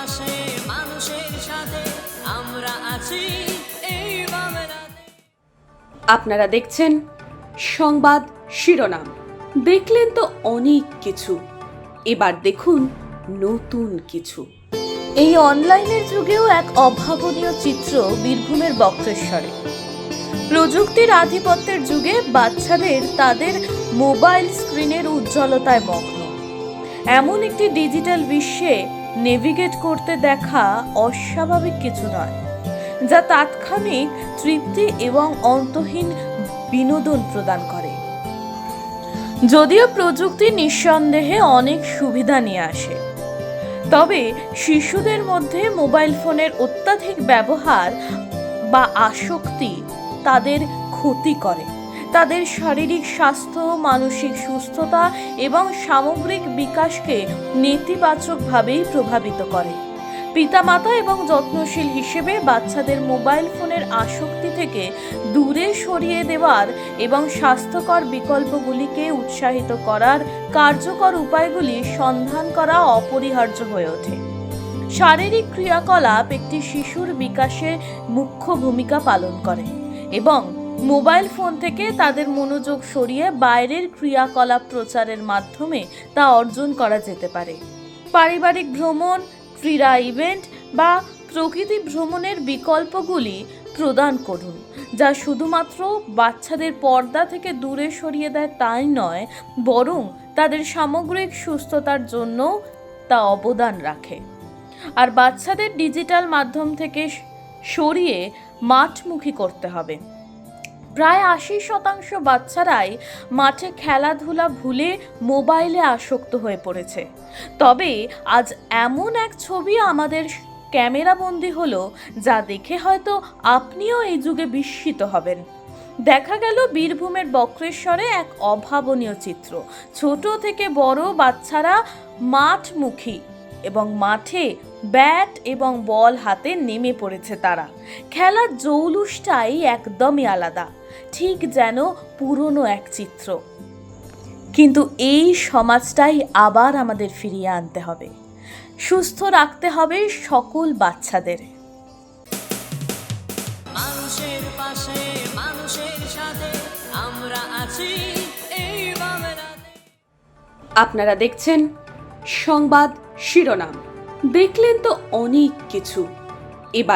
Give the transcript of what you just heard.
পাশে মানুষের সাথে আমরা আছি এই বাংলাতে। আপনারা দেখছেন সংবাদ শিরোনাম। দেখলেন তো অনেক কিছু, এবার দেখুন নতুন কিছু। এই অনলাইনের যুগেও এক অভাবনীয় চিত্র বীরভূমের বক্রেশ্বরে। প্রযুক্তির আধিপত্যের যুগে বাচ্চাদের তাদের মোবাইল স্ক্রিনের উজ্জ্বলতায় মগ্ন। এমন একটি ডিজিটাল বিশ্বে নেভিগেট করতে দেখা অস্বাভাবিক কিছু নয়, যা তাৎক্ষণিক তৃপ্তি এবং অন্তহীন বিনোদন প্রদান করে। যদিও প্রযুক্তি নিঃসন্দেহে অনেক সুবিধা নিয়ে আসে, তবে শিশুদের মধ্যে মোবাইল ফোনের অত্যাধিক ব্যবহার বা আসক্তি তাদের ক্ষতি করে। তাদের শারীরিক স্বাস্থ্য, মানসিক সুস্থতা এবং সামগ্রিক বিকাশকে নেতিবাচকভাবেই প্রভাবিত করে। পিতামাতা এবং যত্নশীল হিসেবে বাচ্চাদের মোবাইল ফোনের আসক্তি থেকে দূরে সরিয়ে দেওয়ার এবং স্বাস্থ্যকর বিকল্পগুলিকে উৎসাহিত করার কার্যকর উপায়গুলি সন্ধান করা অপরিহার্য হয়ে ওঠে। শারীরিক ক্রিয়াকলাপ একটি শিশুর বিকাশে মুখ্য ভূমিকা পালন করে এবং মোবাইল ফোন থেকে তাদের মনোযোগ সরিয়ে বাইরের ক্রিয়াকলাপ প্রচারের মাধ্যমে তা অর্জন করা যেতে পারে। পারিবারিক ভ্রমণ, ক্রীড়া ইভেন্ট বা প্রকৃতি ভ্রমণের বিকল্পগুলি প্রদান করুন, যা শুধুমাত্র বাচ্চাদের পর্দা থেকে দূরে সরিয়ে দেয় তাই নয়, বরং তাদের সামগ্রিক সুস্থতার জন্য তা অবদান রাখে। আর বাচ্চাদের ডিজিটাল মাধ্যম থেকে সরিয়ে মাঠমুখী করতে হবে। প্রায় ৮০% বাচ্চারাই মাঠে খেলাধুলা ভুলে মোবাইলে আসক্ত হয়ে পড়েছে। তবে আজ এমন এক ছবি আমাদের ক্যামেরাবন্দি হলো, যা দেখে হয়তো আপনিও এই যুগে বিস্মিত হবেন। দেখা গেল বীরভূমের বক্রেশ্বরে এক অভাবনীয় চিত্র। ছোট থেকে বড় বাচ্চারা মাঠমুখী এবং মাঠে ব্যাট এবং বল হাতে নেমে পড়েছে তারা। খেলার জৌলুসটাই একদমই আলাদা, ঠিক যেন পুরনো এক চিত্র। কিন্তু এই সমাজটাই আবার আমাদের ফিরিয়ে আনতে হবে। সুস্থ রাখতে হবে সকল বাচ্চাদের। মানুষের পাশে মানুষের সাথে আমরা আছি এই বাংলাতে। আপনারা দেখছেন সংবাদ শিরোনাম। দেখলেন তো অনেক কিছু, এবার